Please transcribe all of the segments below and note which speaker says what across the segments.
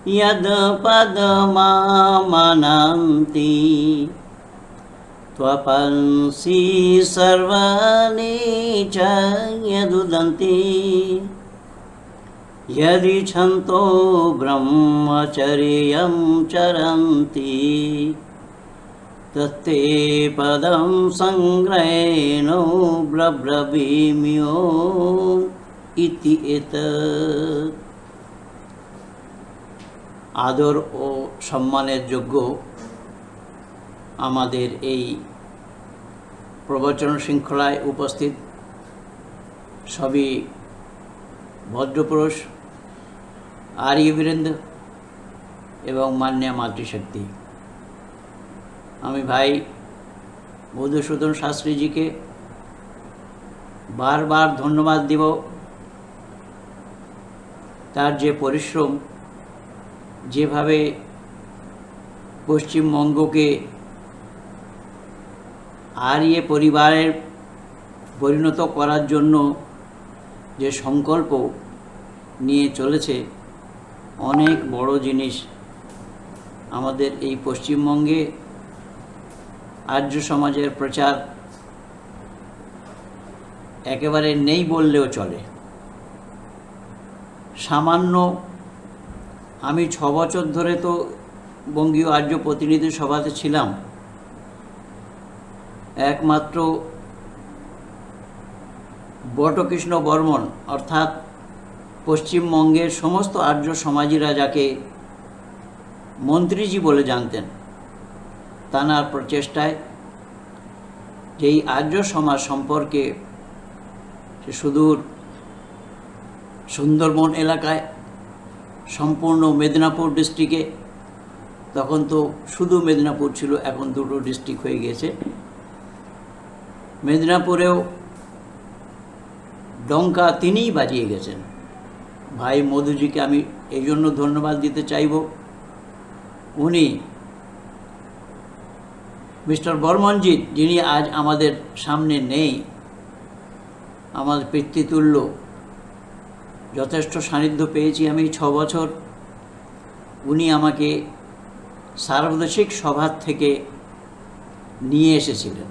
Speaker 1: यद् पदमामनन्ति त्वपंसि सर्वाणि च यदुदन्ति यदिच्छन्तो ब्रह्मचर्यं चरन्ति तत्ते पदं संग्रहेण ब्रवीम्यो इति एतत्। आदर ও সম্মানের যোগ্য আমাদের এই প্রবচন শৃঙ্খলায় উপস্থিত সবই ভদ্রপুরুষ, আর্যবৃন্দ এবং মান্যা মাতৃশক্তি, আমি ভাই মধুসূদন শাস্ত্রীজিকে বারবার ধন্যবাদ দিব। তার যে পরিশ্রম, যেভাবে পশ্চিমবঙ্গকে আর্য পরিবারের পরিণত করার জন্য যে সংকল্প নিয়ে চলেছে, অনেক বড় জিনিস। আমাদের এই পশ্চিমবঙ্গে আর্য সমাজের প্রচার একেবারে নেই বললেও চলে। সামান্য আমি 6 বছর ধরে তো বঙ্গীয় আর্য প্রতিনিধি সভাতে ছিলাম। একমাত্র বটকৃষ্ণ বর্মন অর্থাৎ পশ্চিমবঙ্গের সমস্ত আর্য সমাজীরা যাকে মন্ত্রীজি বলে জানতেন, তাঁর প্রচেষ্টায় যেই আর্য সমাজ সম্পর্কে সে সুদূর সুন্দরবন এলাকায়, সম্পূর্ণ মেদিনীপুর ডিস্ট্রিক্টে, তখন তো শুধু মেদিনীপুর ছিল, এখন 2টো ডিস্ট্রিক্ট হয়ে গেছে, মেদিনীপুরেও ডঙ্কা তিনিই বাজিয়ে গেছেন। ভাই মধুজিকে আমি এই জন্য ধন্যবাদ দিতে চাইব। উনি মিস্টার বর্মনজি, যিনি আজ আমাদের সামনে নেই, আমাদের পিতৃতুল্য, যথেষ্ট সান্নিধ্য পেয়েছি আমি 6 বছর। উনি আমাকে সার্বদেশিক সভার থেকে নিয়ে এসেছিলেন।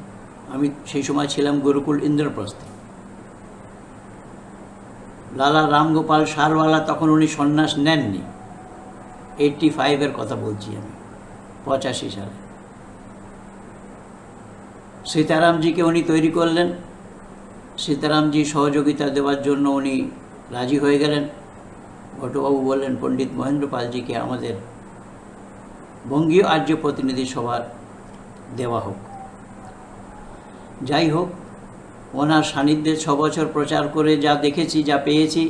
Speaker 1: আমি সেই সময় ছিলাম গুরুকুল ইন্দ্রপ্রস্থে। লালা রামগোপাল সারওয়ালা তখন উনি সন্ন্যাস নেননি, 85-এর কথা বলছি আমি, 85 সালে। সীতারামজিকে উনি তৈরি করলেন। সীতারামজি সহযোগিতা দেওয়ার জন্য উনি রাজি হয়ে গেলেন। ভট্টবাবু বললেন পণ্ডিত মহেন্দ্র পালজিকে আমাদের বঙ্গীয় আর্য প্রতিনিধি সভার দেওয়া হোক। যাই হোক, ওনার সান্নিধ্যে 6 বছর প্রচার করে যা দেখেছি, যা পেয়েছি,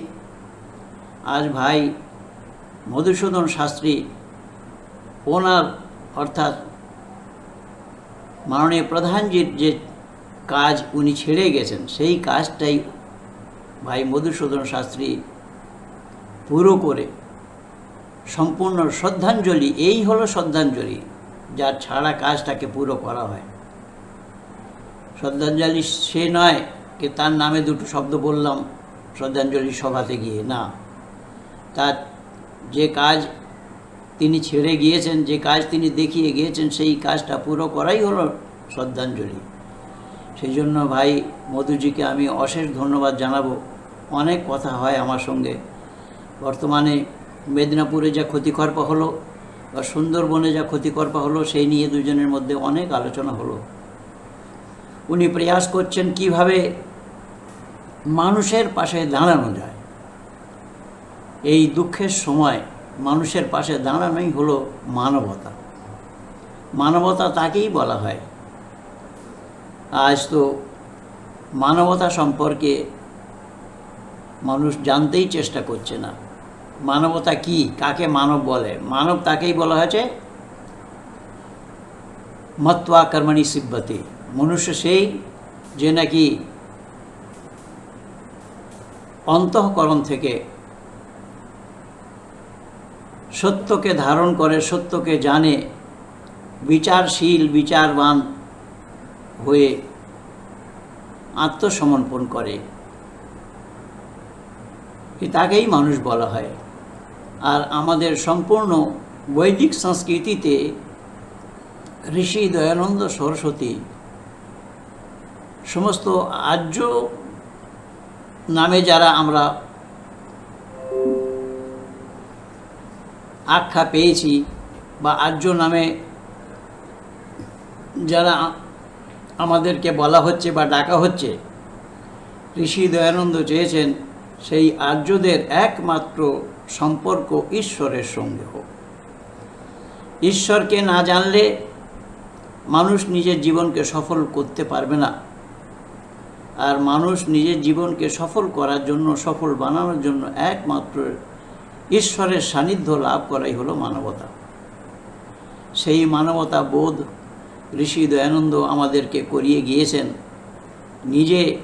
Speaker 1: আজ ভাই মধুসূদন শাস্ত্রী ওনার অর্থাৎ মাননীয় প্রধানজির যে কাজ উনি ছেড়ে গেছেন, সেই কাজটাই ভাই মধুসূদন শাস্ত্রী পুরো করে সম্পূর্ণ শ্রদ্ধাঞ্জলি। এই হলো শ্রদ্ধাঞ্জলি, যার ছাড়া কাজটাকে পুরো করা হয়। শ্রদ্ধাঞ্জলি সে নয় যে তার নামে 2টো শব্দ বললাম শ্রদ্ধাঞ্জলি সভাতে গিয়ে, না, তার যে কাজ তিনি ছেড়ে গিয়েছেন, যে কাজ তিনি দেখিয়ে গিয়েছেন, সেই কাজটা পুরো করাই হলো শ্রদ্ধাঞ্জলি। সেই জন্য ভাই মধুজিকে আমি অশেষ ধন্যবাদ জানাবো। অনেক কথা হয় আমার সঙ্গে। বর্তমানে মেদিনীপুরে যা ক্ষতিকর্পা হলো বা সুন্দরবনে যা ক্ষতিকর্পা হলো, সেই নিয়ে দুজনের মধ্যে অনেক আলোচনা হলো। উনি প্রয়াস করছেন কিভাবে মানুষের পাশে দাঁড়ানো যায়। এই দুঃখের সময় মানুষের পাশে দাঁড়ানোই হলো মানবতা। মানবতা তাকেই বলা হয়। আজ তো মানবতা সম্পর্কে মানুষ জানতেই চেষ্টা করছে না। মানবতা কি, কাকে মানব বলে? মানব তাকেই বলা হয়েছে মত্বা কর্মণি সিদ্ধতে। মনুষ্য সেই যে নাকি অন্তঃকরণ থেকে সত্যকে ধারণ করে, সত্যকে জানে, বিচারশীল, বিচারবান হয়ে আত্মসমর্পণ করে, তাকেই মানুষ বলা হয়। আর আমাদের সম্পূর্ণ বৈদিক সংস্কৃতিতে ঋষি দয়ানন্দ সরস্বতী সমস্ত আর্য নামে যারা আমরা আখ্যা পেয়েছি বা আর্য নামে যারা আমাদেরকে বলা হচ্ছে বা ডাকা হচ্ছে, ঋষি দয়ানন্দ চেয়েছেন সেই আর্যদের একমাত্র সম্পর্ক ঈশ্বরের সঙ্গে হোক। ঈশ্বরকে না জানলে মানুষ নিজের জীবনকে সফল করতে পারবে না। আর মানুষ নিজের জীবনকে সফল করার জন্য, সফল বানানোর জন্য একমাত্র ঈশ্বরের সান্নিধ্য লাভ করাই হলো মানবতা। সেই মানবতা বোধ ঋষি দয়ানন্দ আমাদেরকে করিয়ে গিয়েছেন নিজে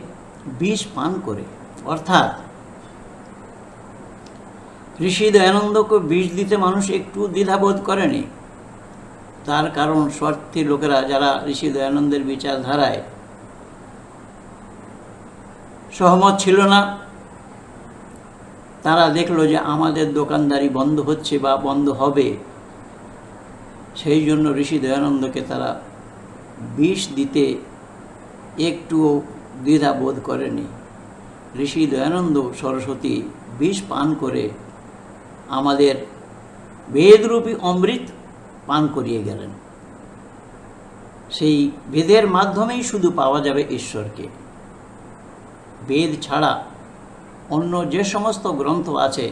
Speaker 1: বিষ পান করে। অর্থাৎ ঋষি দয়ানন্দকে বিষ দিতে মানুষ একটু দ্বিধাবোধ করেনি। তার কারণ স্বার্থী লোকেরা যারা ঋষি দয়ানন্দের বিচারধারায় সহমত ছিল না, তারা দেখলো যে আমাদের দোকানদারি বন্ধ হচ্ছে বা বন্ধ হবে, সেই জন্য ঋষি দয়ানন্দকে তারা বিষ দিতে একটুও দ্বিধা বোধ করেনি। ঋষি দয়ানন্দ সরস্বতী বিষ পান করে আমাদের বেদরূপী অমৃত পান করিয়ে গেলেন। সেই বেদের মাধ্যমেই শুধু পাওয়া যাবে ঈশ্বরকে। বেদ ছাড়া অন্য যে সমস্ত গ্রন্থ আছে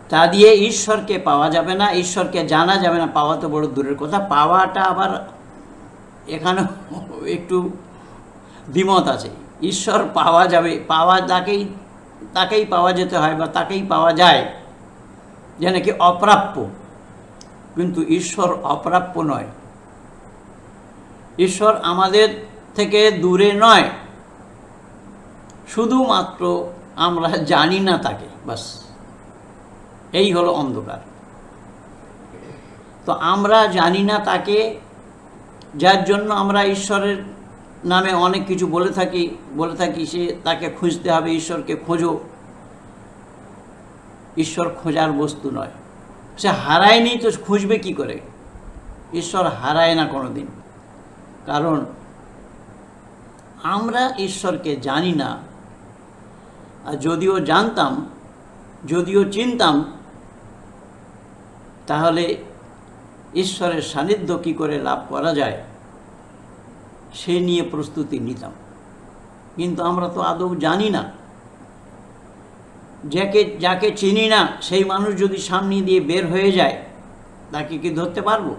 Speaker 1: তা দিয়ে ঈশ্বরকে পাওয়া যাবে না, ঈশ্বরকে জানা যাবে না। পাওয়া তো বড় দূরের কথা, পাওয়াটা আবার এখানে একটু দ্বিমত আছে। ঈশ্বর পাওয়া যাবে, পাওয়া তাকেই পাওয়া যেতে হয় বা তাকেই পাওয়া যায়, যে নাকি অপ্রাপ্য। কিন্তু ঈশ্বর অপ্রাপ্য নয়, ঈশ্বর আমাদের থেকে দূরে নয়, শুধুমাত্র আমরা জানি না তাকে, বাস। এই হলো অন্ধকার। তো আমরা জানি না তাকে, যার জন্য আমরা ঈশ্বরের নামে অনেক কিছু বলে থাকি সে তাকে খুঁজতে হবে, ঈশ্বরকে খোঁজো। ঈশ্বর খোঁজার বস্তু নয়, সে হারায়নি তো খুঁজবে কি করে? ঈশ্বর হারায় না কোনো দিন। কারণ আমরা ঈশ্বরকে জানি না। আর যদিও জানতাম, যদিও চিনতাম, তাহলে ঈশ্বরের সান্নিধ্য কী করে লাভ করা যায় সে নিয়ে প্রস্তুতি নিতাম। কিন্তু আমরা তো আদৌ জানি না। যাকে চিনি না সেই মানুষ যদি সামনে দিয়ে বের হয়ে যায়, তাকে কি ধরতে পারবো?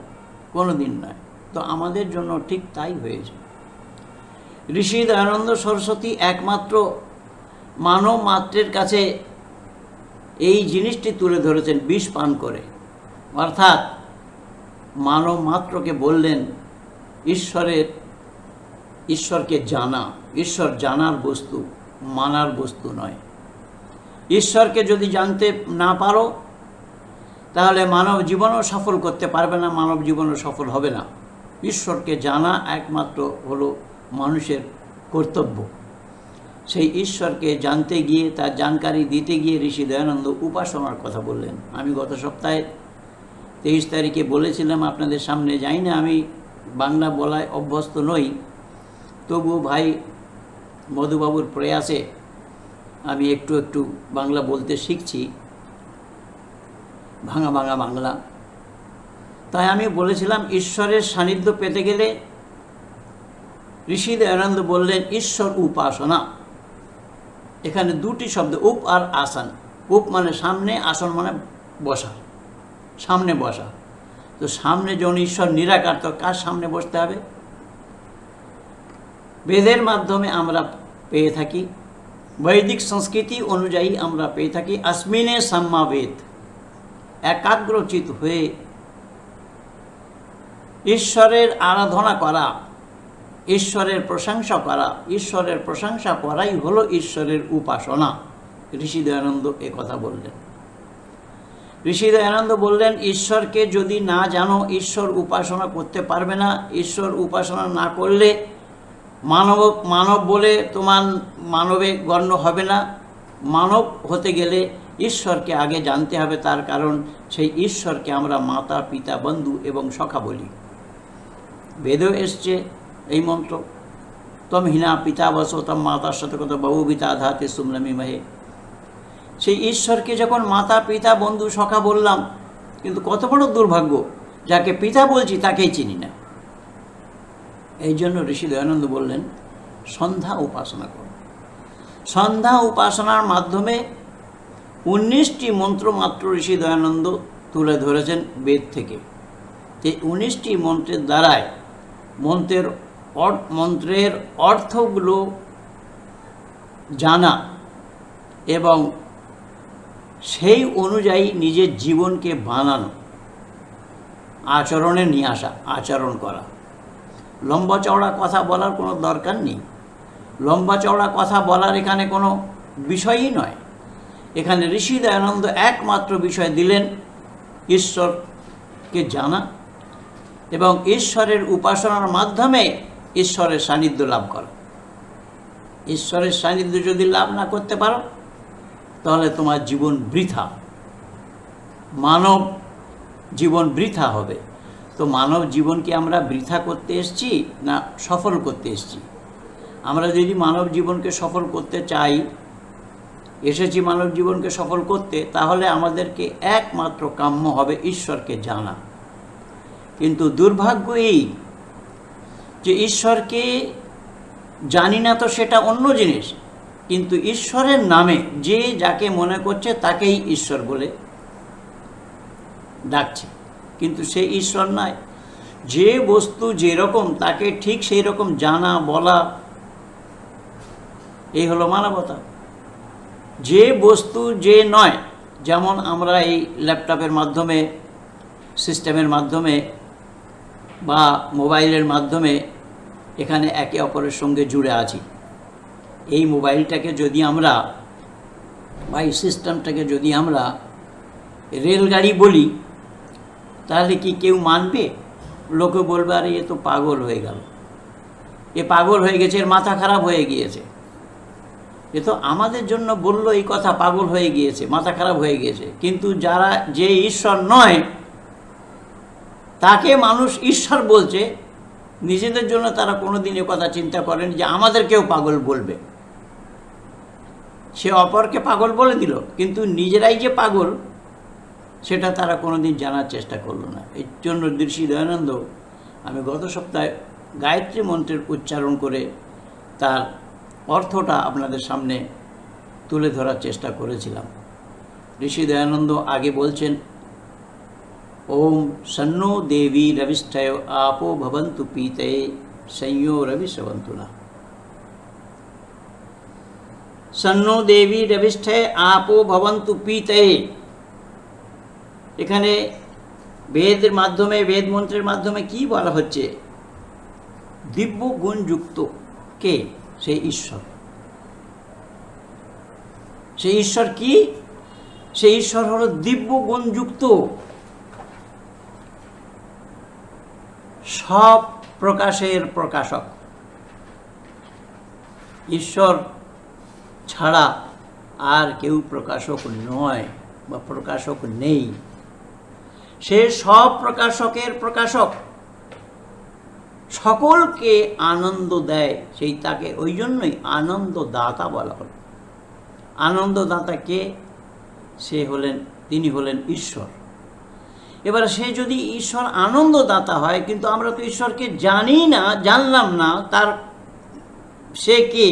Speaker 1: কোনো দিন নয়। তো আমাদের জন্য ঠিক তাই হয়েছে। ঋষি দয়ানন্দ সরস্বতী একমাত্র মানব মাত্রের কাছে এই জিনিসটি তুলে ধরেছেন বিষ পান করে। অর্থাৎ মানব মাত্রকে বললেন ঈশ্বরকে জানা। ঈশ্বর জানার বস্তু, মানার বস্তু নয়। ঈশ্বরকে যদি জানতে না পারো তাহলে মানব জীবনও সফল করতে পারবে না, মানব জীবনও সফল হবে না। ঈশ্বরকে জানা একমাত্র হলো মানুষের কর্তব্য। সেই ঈশ্বরকে জানতে গিয়ে, তার জানকারি দিতে গিয়ে ঋষি দয়ানন্দ উপাসনার কথা বললেন। আমি গত সপ্তাহে 23 তারিখে বলেছিলাম আপনাদের সামনে, যাই না আমি বাংলা বলায় অভ্যস্ত নই, তবু ভাই মধুবাবুর প্রয়াসে আমি একটু একটু বাংলা বলতে শিখছি, ভাঙা ভাঙা বাংলা। তাই আমি বলেছিলাম ঈশ্বরের সান্নিধ্য পেতে গেলে ঋষি দয়ানন্দ বললেন ঈশ্বর উপাসনা। এখানে দুটি শব্দ, উপ আর আসন। উপ মানে সামনে, আসন মানে বসা, সামনে বসা। তো সামনে যখন ঈশ্বর নিরাকার, তো কার সামনে বসতে হবে? বেদের মাধ্যমে আমরা পেয়ে থাকি, বৈদিক সংস্কৃতি অনুযায়ী আমরা পেয়ে থাকি अस्मिने सम्मावेद। একাগ্রচিত হয়ে ঈশ্বরের আরাধনা করা, ঈশ্বরের প্রশংসা করা, ঈশ্বরের প্রশংসা করাই হলো ঈশ্বরের উপাসনা। ঋষি দয়ানন্দ কথা বললেন। ঋষি দয়ানন্দ বললেন ঈশ্বরকে যদি না জানো ঈশ্বর উপাসনা করতে পারবে না। ঈশ্বর উপাসনা না করলে মানব বলে তোমার মানবে গণ্য হবে না। মানব হতে গেলে ঈশ্বরকে আগে জানতে হবে, তার কারণ সেই ঈশ্বরকে আমরা মাতা, পিতা, বন্ধু এবং সখা বলি। বেদেও এসছে এই মন্ত্র, তম হীনা পিতা বস তম মাতার সাথে কত বহুবিতা ধাতে সুমনামি মহে। সেই ঈশ্বরকে যখন মাতা, পিতা, বন্ধু, সখা বললাম, কিন্তু কত বড় দুর্ভাগ্য, যাকে পিতা বলছি তাকেই চিনি না। এই জন্য ঋষি দয়ানন্দ বললেন সন্ধ্যা উপাসনা করো। সন্ধ্যা উপাসনার মাধ্যমে 19টি মন্ত্র মাত্র ঋষি দয়ানন্দ তুলে ধরেছেন বেদ থেকে। এই 19টি মন্ত্রের দ্বারায় মন্ত্রের অর্থগুলো জানা এবং সেই অনুযায়ী নিজের জীবনকে বানানো, আচরণে নিয়ে আসা, আচরণ করা। লম্বা চওড়া কথা বলার কোনো দরকার নেই। লম্বা চওড়া কথা বলার এখানে কোনো বিষয়ই নয়। এখানে ঋষি দয়ানন্দ একমাত্র বিষয় দিলেন ঈশ্বরকে জানা এবং ঈশ্বরের উপাসনার মাধ্যমে ঈশ্বরের সান্নিধ্য লাভ করা। ঈশ্বরের সান্নিধ্য যদি লাভ না করতে পারো তাহলে তোমার জীবন বৃথা, মানব জীবন বৃথা হবে। তো মানব জীবনকে আমরা বৃথা করতে এসেছি না সফল করতে এসেছি? আমরা যদি মানব জীবনকে সফল করতে চাই, এসেছি মানব জীবনকে সফল করতে, তাহলে আমাদেরকে একমাত্র কাম্য হবে ঈশ্বরকে জানা। কিন্তু দুর্ভাগ্য এই যে ঈশ্বরকে জানি না, তো সেটা অন্য জিনিস, কিন্তু ঈশ্বরের নামে যে যাকে মনে করছে তাকেই ঈশ্বর বলে ডাকছে, কিন্তু সে ঈশ্বর নয়। যে বস্তু যেরকম তাকে ঠিক সেই রকম জানা, বলা, এই হলো মানবতা। যে বস্তু যে নয়, যেমন আমরা এই ল্যাপটপের মাধ্যমে, সিস্টেমের মাধ্যমে বা মোবাইলের মাধ্যমে এখানে একে অপরের সঙ্গে জুড়ে আছি। এই মোবাইলটাকে যদি আমরা বা এই সিস্টেমটাকে যদি আমরা রেলগাড়ি বলি, তাহলে কি কেউ মানবে? লোকে বলবে আরে এ তো পাগল হয়ে গেল, এ পাগল হয়ে গেছে, এর মাথা খারাপ হয়ে গিয়েছে। এ তো আমাদের জন্য বলল এই কথা, পাগল হয়ে গিয়েছে, মাথা খারাপ হয়ে গিয়েছে। কিন্তু যারা, যে ঈশ্বর নয়, তাকে মানুষ ঈশ্বর বলছে, নিজেদের জন্য তারা কোনোদিন এ কথা চিন্তা করেন যে আমাদেরকেও পাগল বলবে। সে অপরকে পাগল বলে দিল, কিন্তু নিজেরাই যে পাগল সেটা তারা কোনোদিন জানার চেষ্টা করলো না। এর জন্য ঋষি দয়ানন্দ, আমি গত সপ্তাহে গায়ত্রী মন্ত্রের উচ্চারণ করে তার অর্থটা আপনাদের সামনে তুলে ধরার চেষ্টা করেছিলাম। ঋষি দয়ানন্দ আগে বলছেন, ওম সন্নো দেবী রবিষ্ঠয় আপো ভবন্তু পীতয়ে সংयो রবি শ্রবন্তু না। সন্নো দেবী রবিষ্ঠয় আপো ভবন্তু পীতয়ে। এখানে বেদের মাধ্যমে, বেদ মন্ত্রের মাধ্যমে কি বলা হচ্ছে? দিব্য গুণযুক্ত কে? সেই ঈশ্বর। সেই ঈশ্বর কি? সেই ঈশ্বর হলো দিব্য গুণযুক্ত, সব প্রকাশের প্রকাশক। ঈশ্বর ছাড়া আর কেউ প্রকাশক নয় বা প্রকাশক নেই। সে সব প্রকাশকের প্রকাশক, সকলকে আনন্দ দেয়, সেই তাকে ওই জন্যই আনন্দদাতা বলা হল। আনন্দদাতা কে? তিনি হলেন ঈশ্বর। এবার সে যদি ঈশ্বর আনন্দদাতা হয়, কিন্তু আমরা তো ঈশ্বরকে জানি না, জানলাম না তার সে কে,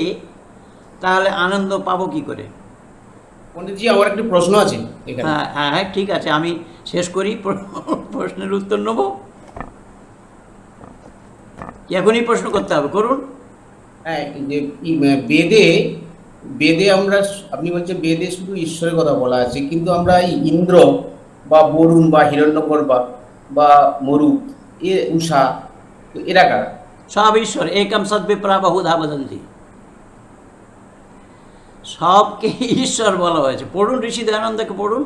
Speaker 1: তাহলে আনন্দ পাবো কি করে?
Speaker 2: পণ্ডিতজি, আমার একটি প্রশ্ন আছে এখানে।
Speaker 1: হ্যাঁ হ্যাঁ, ঠিক আছে, আমি শেষ করি, প্রশ্নের উত্তর নেব। এখনই প্রশ্ন করতে হবে, করুন।
Speaker 2: হ্যাঁ, যে বেদে আমরা, আপনি বলছেন বেদে শুধু ঈশ্বরের কথা বলা আছে, কিন্তু আমরা এই ইন্দ্র বা বরুণ বা হিরণ্যগর্ভা বা মরু, উষা, এরা কারা?
Speaker 1: সব ঈশ্বর। একম সদ্বিপ্রা বহুধা বদন্তি। সবকে ঈশ্বর বলা হয়েছে। পড়ুন, ঋষি দয়ানন্দকে পড়ুন,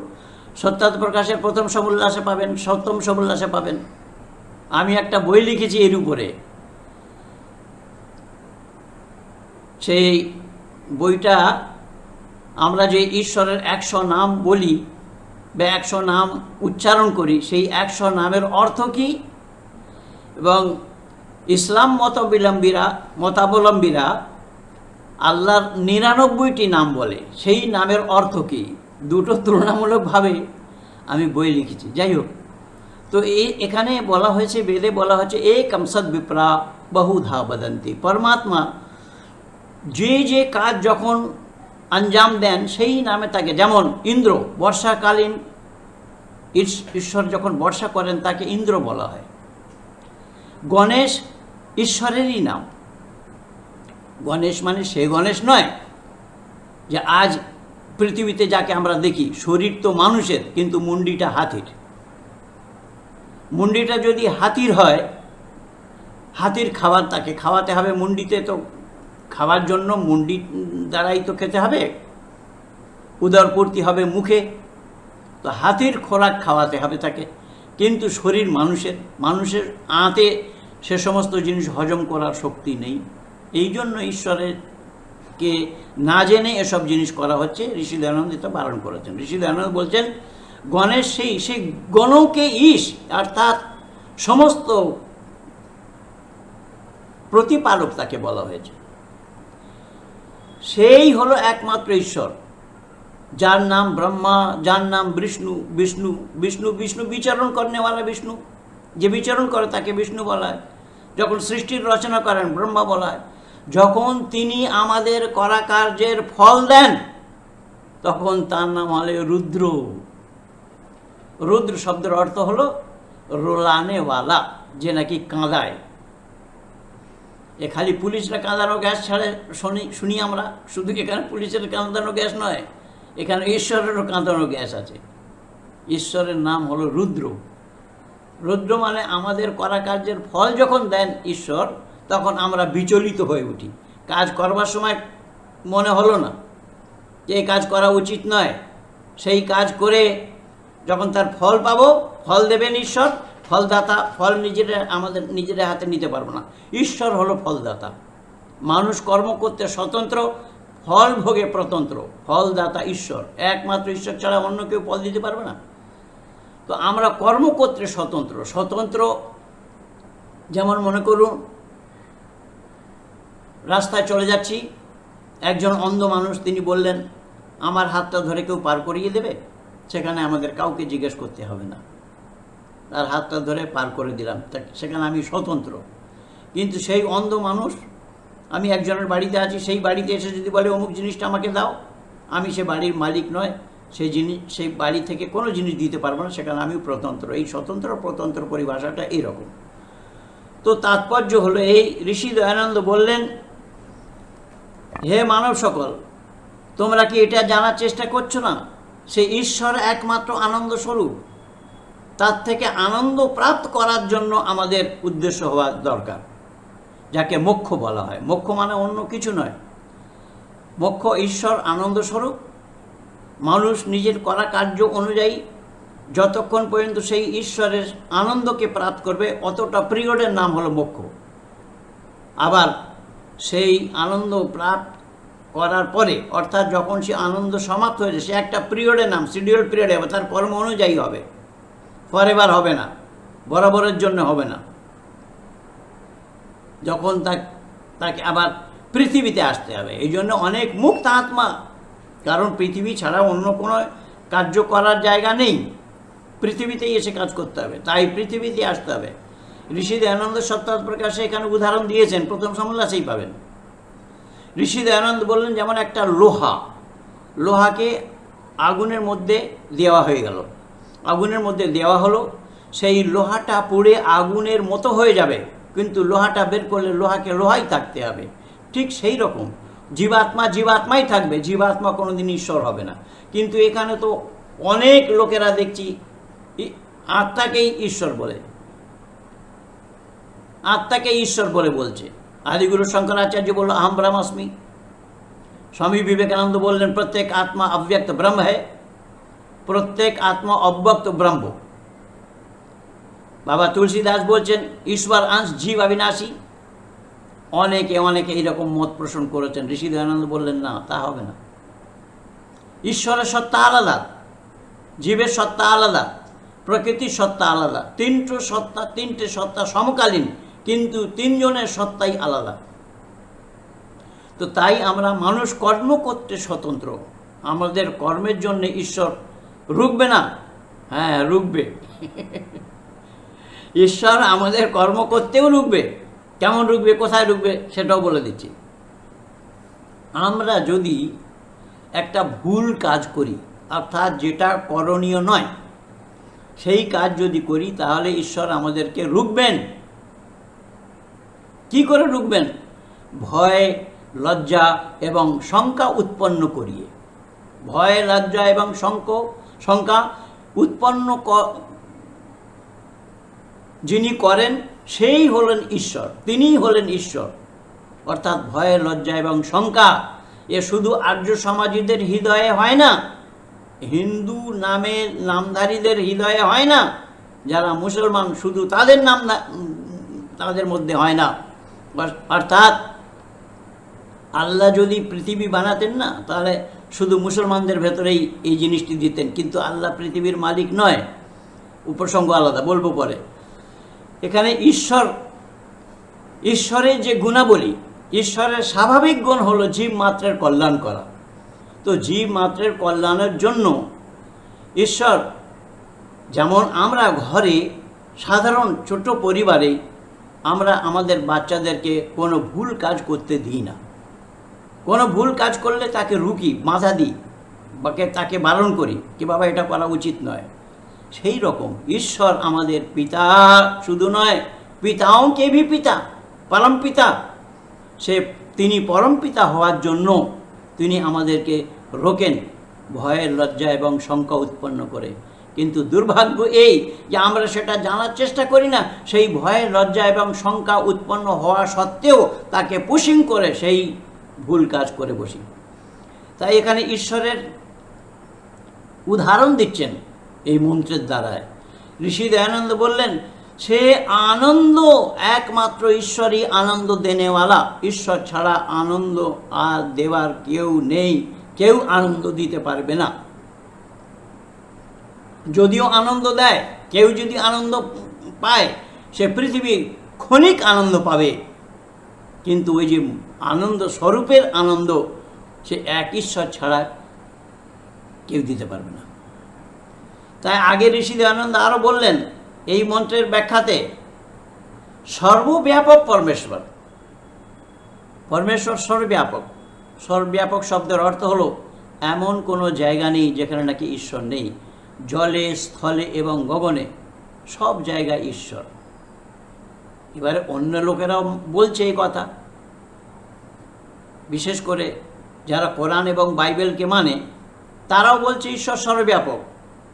Speaker 1: সত্যাত প্রকাশের প্রথম সমুল্লাসে পাবেন, সপ্তম সমুল্লাসে পাবেন। আমি একটা বই লিখেছি এর উপরে। সেই বইটা আমরা যে ঈশ্বরের 100 নাম বলি বা 100 নাম উচ্চারণ করি, সেই 100 নামের অর্থ কী, এবং ইসলাম মতাবলম্বীরা আল্লাহর 99টি নাম বলে, সেই নামের অর্থ কী, দুটো তুলনামূলকভাবে আমি বই লিখেছি। যাই হোক, তো এখানে বলা হয়েছে, বেদে বলা হচ্ছে একম সদ বিপ্রা বহুধা বদন্তি। পরমাত্মা যে কাজ যখন আঞ্জাম দেন সেই নামে তাকে, যেমন ইন্দ্র, বর্ষাকালীন ঈশ্বর যখন বর্ষা করেন তাকে ইন্দ্র বলা হয়। গণেশ ঈশ্বরেরই নাম। গণেশ মানে সে গণেশ নয় যে আজ পৃথিবীতে যাকে আমরা দেখি, শরীর তো মানুষের কিন্তু মুন্ডিটা হাতির। মুন্ডিটা যদি হাতির হয়, হাতির খাবার তাকে খাওয়াতে হবে, মুন্ডিতে তো খাওয়ার জন্য মুন্ডি দ্বারাই তো খেতে হবে, উদরপূর্তি হবে মুখে, তো হাতির খোরাক খাওয়াতে হবে তাকে। কিন্তু শরীর মানুষের আঁতে সে সমস্ত জিনিস হজম করার শক্তি নেই। এই জন্য ঈশ্বরকে না জেনে এসব জিনিস করা হচ্ছে। ঋষি দয়ানন্দ এটা বারণ করেছেন। ঋষি দয়ানন্দ বলছেন গণেশ সেই গণকে ঈশ, অর্থাৎ সমস্ত প্রতিপালক তাকে বলা হয়েছে। সেই হলো একমাত্র ঈশ্বর, যার নাম ব্রহ্মা, যার নাম বিষ্ণু। বিষ্ণু বিষ্ণু বিষ্ণু বিচরণ করনেওয়ালা বিষ্ণু, যে বিচরণ করে তাকে বিষ্ণু বলা হয়। যখন সৃষ্টির রচনা করেন ব্রহ্মা বলা হয়। যখন তিনি আমাদের করা কার্যের ফল দেন তখন তার নাম হলে রুদ্র। রুদ্র শব্দের অর্থ হলো রোলানেওয়ালা, যে নাকি কাঁদায়। এ খালি পুলিশরা কাঁদানো গ্যাস ছাড়ে শুনি আমরা, শুধু এখানে পুলিশের কাঁদানো গ্যাস নয়, এখানে ঈশ্বরেরও কাঁদানো গ্যাস আছে। ঈশ্বরের নাম হলো রুদ্র। রুদ্র মানে আমাদের করা কার্যের ফল যখন দেন ঈশ্বর, তখন আমরা বিচলিত হয়ে উঠি। কাজ করবার সময় মনে হলো না যে এই কাজ করা উচিত নয়, সেই কাজ করে যখন তার ফল পাবো, ফল দেবেন ঈশ্বর, ফলদাতা। ফল নিজেরা হাতে নিতে পারবো না, ঈশ্বর হলো ফলদাতা। মানুষ কর্ম করতে স্বতন্ত্র, ফল ভোগে প্রতন্ত্র। ফলদাতা ঈশ্বর, একমাত্র ঈশ্বর ছাড়া অন্য কেউ ফল দিতে পারবে না। তো আমরা কর্ম করতে স্বতন্ত্র। যেমন মনে করুন, রাস্তায় চলে যাচ্ছি, একজন অন্ধ মানুষ, তিনি বললেন আমার হাতটা ধরে কেউ পার করিয়ে দেবে। সেখানে আমাদের কাউকে জিজ্ঞেস করতে হবে না, তার হাতটা ধরে পার করে দিলাম, সেখানে আমি স্বতন্ত্র। কিন্তু সেই অন্ধ মানুষ, আমি একজনের বাড়িতে আছি, সেই বাড়িতে এসে যদি বলে অমুক জিনিসটা আমাকে দাও, আমি সে বাড়ির মালিক নয়, সেই বাড়ি থেকে কোনো জিনিস দিতে পারবো না, সেখানে আমি প্রতন্ত্র। এই স্বতন্ত্র পরিভাষাটা এইরকম। তো তাৎপর্য হলো এই, ঋষি দয়ানন্দ বললেন, হে মানব সকল, তোমরা কি এটা জানার চেষ্টা করছো না সে ঈশ্বর একমাত্র আনন্দ স্বরূপ? তার থেকে আনন্দ প্রাপ্ত করার জন্য আমাদের উদ্দেশ্য হওয়া দরকার, যাকে মোক্ষ বলা হয়। মোক্ষ মানে অন্য কিছু নয়, মোক্ষ ঈশ্বর আনন্দ স্বরূপ। মানুষ নিজের করা কার্য অনুযায়ী যতক্ষণ পর্যন্ত সেই ঈশ্বরের আনন্দকে প্রাপ্ত করবে, অতটা পিরিয়ডের নাম হলো মোক্ষ। আবার সেই আনন্দ প্রাপ্ত করার পরে, অর্থাৎ যখন সে আনন্দ সমাপ্ত হয়েছে, সে একটা পিরিয়ডের নাম, শিডিউল পিরিয়ড হবে, তার কর্ম অনুযায়ী হবে, ফরএভার হবে না, বরাবরের জন্য হবে না। যখন তাকে আবার পৃথিবীতে আসতে হবে। এই জন্য অনেক মুক্ত আত্মা, কারণ পৃথিবী ছাড়া অন্য কোনো কার্য করার জায়গা নেই, পৃথিবীতেই এসে কাজ করতে হবে, তাই পৃথিবীতে আসতে হবে। ঋষি দয়ানন্দ সত্তাৎপ্রকাশে এখানে উদাহরণ দিয়েছেন, প্রথম সমুল্লাসেই পাবেন। ঋষি দয়ানন্দ বললেন, যেমন একটা লোহাকে আগুনের মধ্যে দেওয়া হয়ে গেল, আগুনের মধ্যে দেওয়া হলো, সেই লোহাটা পুড়ে আগুনের মতো হয়ে যাবে, কিন্তু লোহাটা বের করলে লোহাকে লোহাই থাকতে হবে। ঠিক সেই রকম জীবাত্মাই থাকবে, জীবাত্মা কোনোদিন ঈশ্বর হবে না। কিন্তু এখানে তো অনেক লোকেরা দেখছি আত্মাকেই ঈশ্বর বলে বলছে। আদিগুরু শঙ্করাচার্য বলল আহম ব্রহ্মাস্মি। স্বামী বিবেকানন্দ বললেন প্রত্যেক আত্মা अव्यक्त ब्रह्म है, প্রত্যেক আত্মা অব্যক্ত ব্রহ্ম। বাবা তুলসীদাস বলছেন ঈশ্বর अंश জীব অবিনাশী। অনেকে এইরকম মত পোষণ করেছেন। ঋষি দয়ানন্দ বললেন না, তা হবে না। ঈশ্বরের সত্তা আলাদা, জীবের সত্তা আলাদা, প্রকৃতির সত্তা আলাদা। তিনটে সত্তা সমকালীন, কিন্তু তিনজনের সত্তাই আলাদা। তো তাই আমরা মানুষ কর্ম করতে স্বতন্ত্র। আমাদের কর্মের জন্য ঈশ্বর রুখবে না? হ্যাঁ, রুখবে। ঈশ্বর আমাদের কর্ম করতেও রুখবে। কেমন রুখবে, কোথায় রুখবে, সেটাও বলে দিচ্ছি। আমরা যদি একটা ভুল কাজ করি, অর্থাৎ যেটা করণীয় নয়, সেই কাজ যদি করি, তাহলে ঈশ্বর আমাদেরকে রুখবেন। কি করে রুখবেন? ভয়, লজ্জা এবং শঙ্কা উৎপন্ন করিয়ে। ভয়, লজ্জা এবং শঙ্কা উৎপন্ন যিনি করেন সেই হলেন ঈশ্বর, তিনিই হলেন ঈশ্বর। অর্থাৎ ভয়, লজ্জা এবং শঙ্কা এ শুধু আর্য সমাজীদের হৃদয়ে হয় না, হিন্দু নামধারীদের হৃদয়ে হয় না, যারা মুসলমান শুধু তাদের মধ্যে হয় না। অর্থাৎ আল্লাহ যদি পৃথিবী বানাতেন না, তাহলে শুধু মুসলমানদের ভেতরেই এই জিনিসটি দিতেন, কিন্তু আল্লাহ পৃথিবীর মালিক নয়। উপসঙ্গ আলাদা, বলবো পরে। এখানে ঈশ্বরের যে গুণাবলী, ঈশ্বরের স্বাভাবিক গুণ হলো জীব মাত্রের কল্যাণ করা। তো জীব মাত্রের কল্যাণের জন্য ঈশ্বর, যেমন আমরা ঘরে সাধারণ ছোট পরিবারে আমরা আমাদের বাচ্চাদেরকে কোনো ভুল কাজ করতে দিই না। কোনো ভুল কাজ করলে তাকে রুকি, বাধা দিই, তাকে বারণ করি কি বাবা এটা করা উচিত নয়। সেই রকম ঈশ্বর আমাদের পিতা শুধু নয়, পিতাও কে ভি পিতা, পরম পিতা। তিনি পরম পিতা হওয়ার জন্য তিনি আমাদেরকে রোকেন, ভয়ের, লজ্জা এবং শঙ্কা উৎপন্ন করে। কিন্তু দুর্ভাগ্য এই যে আমরা সেটা জানার চেষ্টা করি না। সেই ভয়, লজ্জা এবং শঙ্কা উৎপন্ন হওয়া সত্ত্বেও তাকে পুশিং করে সেই ভুল কাজ করে বসি। তাই এখানে ঈশ্বরের উদাহরণ দিচ্ছেন এই মন্ত্রের দ্বারায়। ঋষি দয়ানন্দ বললেন, সে আনন্দ একমাত্র ঈশ্বরই আনন্দ দেনেওয়ালা। ঈশ্বর ছাড়া আনন্দ আর দেওয়ার কেউ নেই, কেউ আনন্দ দিতে পারবে না। যদিও আনন্দ দেয়, কেউ যদি আনন্দ পায়, সে পৃথিবীর ক্ষণিক আনন্দ পাবে, কিন্তু ওই যে আনন্দ স্বরূপের আনন্দ, সে এক ঈশ্বর ছাড়া কেউ দিতে পারবে না। তাই আগে ঋষি দয়ানন্দ আরও বললেন এই মন্ত্রের ব্যাখ্যাতে, সর্বব্যাপক পরমেশ্বর। পরমেশ্বর সর্বব্যাপক। সর্বব্যাপক শব্দের অর্থ হলো এমন কোনো জায়গা নেই যেখানে নাকি ঈশ্বর নেই। জলে, স্থলে এবং গগনে সব জায়গায় ঈশ্বর। এবারে অন্য লোকেরাও বলছে এই কথা, বিশেষ করে যারা কোরআন এবং বাইবেলকে মানে, তারাও বলছে ঈশ্বর সর্বব্যাপক।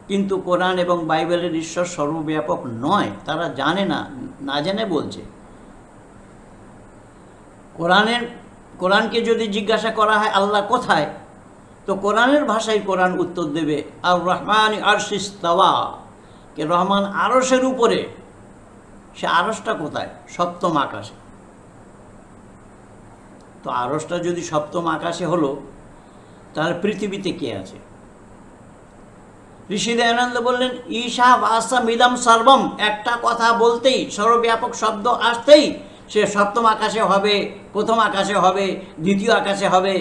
Speaker 1: কিন্তু কোরআন এবং বাইবেলের ঈশ্বর সর্বব্যাপক নয়, তারা জানে না, না জেনে বলছে। কোরআনকে যদি জিজ্ঞাসা করা হয় আল্লাহ কোথায়, তো কোরআনের ভাষায় কোরআন উত্তর দেবে আর রহমান আরশিস তাওয়া, কে রহমান আরশের উপরে। সে আরশটা কোথায়? সপ্তম আকাশে। তো আরশটা যদি সপ্তম আকাশে হলো, তাহলে পৃথিবীতে কে আছে? ঋষি দয়ানন্দ বললেন, ঈশা বাসা মিদম সর্বম। একটা কথা বলতেই, সর্বব্যাপক শব্দ আসতেই সে সপ্তম আকাশে হবে, প্রথম আকাশে হবে, দ্বিতীয় আকাশে হবে।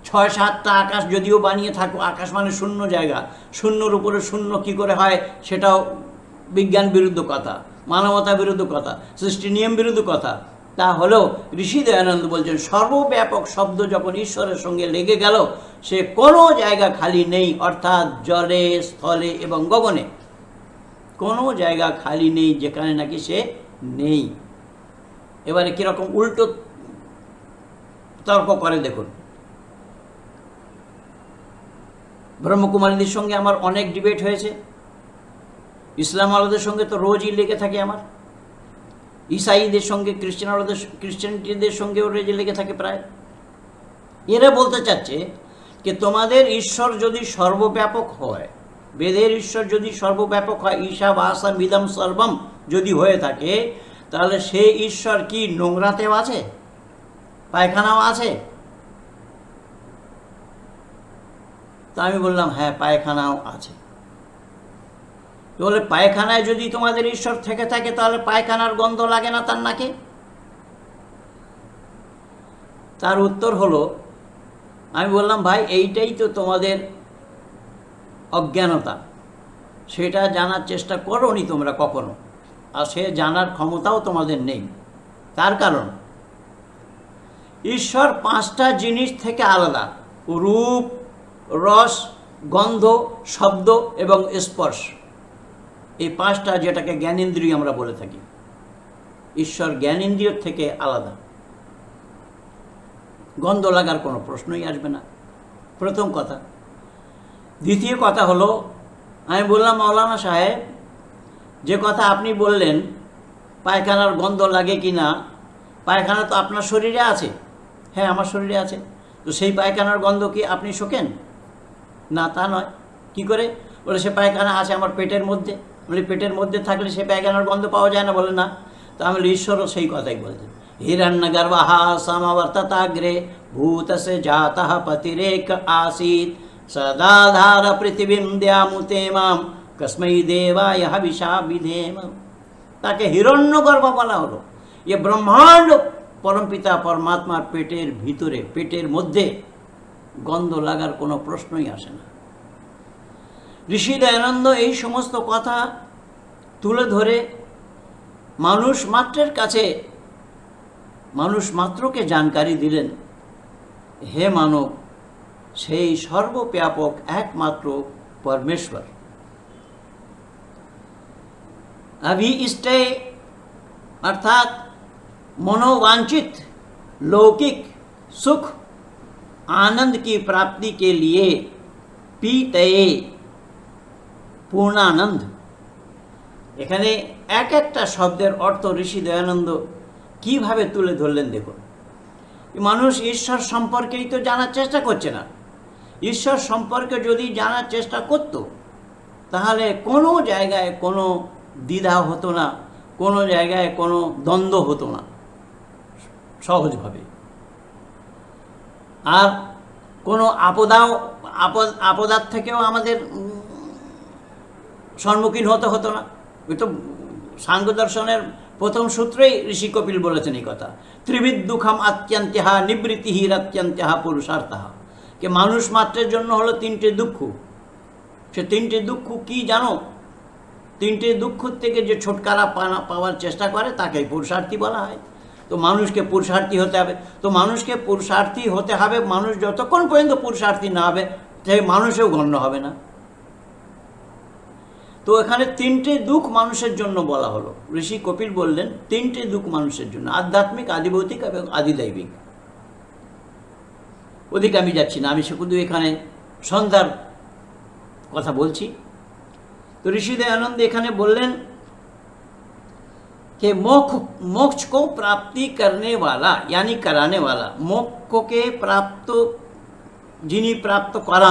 Speaker 1: 6-7টা আকাশ যদিও বানিয়ে থাকো, আকাশ মানে শূন্য জায়গা, শূন্যর উপরে শূন্য কি করে হয় সেটাও বিজ্ঞান বিরুদ্ধ কথা, মানবতা বিরুদ্ধ কথা, সৃষ্টি নিয়ম বিরুদ্ধ কথা। তা হলেও ঋষি দয়ানন্দ বলছেন, সর্বব্যাপক শব্দ যখন ঈশ্বরের সঙ্গে লেগে গেল, সে কোনো জায়গা খালি নেই। অর্থাৎ জলে, স্থলে এবং গগনে কোনো জায়গা খালি নেই যেখানে নাকি সে নেই। এবারে কীরকম উল্টো তর্ক করে দেখুন। ব্রহ্মকুমারীদের সঙ্গে আমার অনেক ডিবেট হয়েছে, ইসলাম আলাদের সঙ্গে তো রোজই লেগে থাকে আমার, ইসাইদের সঙ্গে, খ্রিস্টানিটিদের সঙ্গেও রোজই লেগে থাকে প্রায়। এরা বলতে চাচ্ছে যে তোমাদের ঈশ্বর যদি সর্বব্যাপক হয়, বেদের ঈশ্বর যদি সর্বব্যাপক হয়, ঈশা বাসা মিদম সর্বম যদি হয়ে থাকে, তাহলে সেই ঈশ্বর কি নোংরাতেও আছে, পায়খানাও আছে? তো আমি বললাম হ্যাঁ, পায়খানাও আছে। তো বলে পায়খানায় যদি তোমাদের ঈশ্বর থেকে থাকে তাহলে পায়খানার গন্ধ লাগে না তার নাকে? তার উত্তর হলো, আমি বললাম ভাই এইটাই তো তোমাদের অজ্ঞানতা, সেটা জানার চেষ্টা করোনি তোমরা কখনো, আর সে জানার ক্ষমতাও তোমাদের নেই। তার কারণ ঈশ্বর 5টা জিনিস থেকে আলাদা: রূপ, রস, গন্ধ, শব্দ এবং স্পর্শ। এই 5টা, যেটাকে জ্ঞানেন্দ্রিয় আমরা বলে থাকি, ঈশ্বর জ্ঞানেন্দ্রিয় থেকে আলাদা। গন্ধ লাগার কোনো প্রশ্নই আসবে না, প্রথম কথা। দ্বিতীয় কথা হলো, আমি বললাম মৌলানা সাহেব, যে কথা আপনি বললেন পায়খানার গন্ধ লাগে কি না, পায়খানা তো আপনার শরীরে আছে। হ্যাঁ, আমার শরীরে আছে। তো সেই পায়খানার গন্ধ কি আপনি শোকেন? না, তা নয়। কি করে? বলে সে পায়খানা আছে আমার পেটের মধ্যে। বলে পেটের মধ্যে থাকলে সে পায়খানার গন্ধ পাওয়া যায় না? বলে না। তো আমি ঈশ্বরও সেই কথাই বলছেন, হিরণ্যগর্ভঃ সমবর্ততাগ্রে ভূতস্য জাতঃ পতিরেক আসীৎ সদাধার পৃথিবীম দ্যামুতে মাম কস্मै দেবায় হবিষা বিধেম। তাকে হিরণ্যগর্ভ বলা হলো। এ ব্রহ্মাণ্ড পরমপিতা পরমাত্মার পেটের ভিতরে, পেটের মধ্যে গন্ধ লাগার কোনো প্রশ্নই আসে না। ঋষি দয়ানন্দ এই সমস্ত কথা তুলে ধরে মানুষ মাত্রকে জানকারি দিলেন, হে মানব, সেই সর্বব্যাপক একমাত্র পরমেশ্বর अभीष्टे अर्थात मनोवांछित लौकिक सुख आनंद की प्राप्ति के लिए पीतये पूर्णानंद। এখানে এক একটা শব্দের অর্থ ঋষি দয়ানন্দ কিভাবে তুলে ধরলেন দেখুন। মানুষ ঈশ্বর সম্পর্কেই তো জানার চেষ্টা করছে না। ঈশ্বর সম্পর্কে যদি জানার চেষ্টা করত তাহলে কোনো জায়গায় কোনো দ্বিধা হতো না, কোনো জায়গায় কোনো দ্বন্দ্ব হতো না সহজভাবে। আর কোনো আপদার থেকেও আমাদের সম্মুখীন হতো না। ওই তো সাংখ্য দর্শনের প্রথম সূত্রেই ঋষি কপিল বলেছেন এই কথা, ত্রিবিদ দুঃখম আত্যন্ত্যঃ নিবৃত্তিহিরত্যন্ত্যঃ পুরুষার্থঃ। কে মানুষ মাত্রের জন্য হলো 3টে দুঃখ। সে 3টে দুঃখ কি জানো? 3টে দুঃখ থেকে যে ছুটকারা পাওয়ার চেষ্টা করে তাকেই পুরুষার্থী বলা হয়। তো মানুষকে পুরুষার্থী হতে হবে। তো মানুষকে পুরুষার্থী হতে হবে, মানুষ যতক্ষণ পর্যন্ত পুরুষার্থী না হবে সেই মানুষেও গণ্য হবে না। তো এখানে 3টে দুঃখ মানুষের জন্য বলা হলো। ঋষি কপিল বললেন 3টে দুঃখ মানুষের জন্য, আধ্যাত্মিক, আদিভৌতিক এবং আদিদৈবিক। ওদিকে আমি যাচ্ছি না, আমি শুধু এখানে সন্ধ্যার কথা বলছি। तो ऋषि दयानंद एखाने बोलें कि मोक्ष को प्राप्ति करने वाला यानी कराने वाला, मोक्ष के प्राप्त जिन्हें प्राप्त करान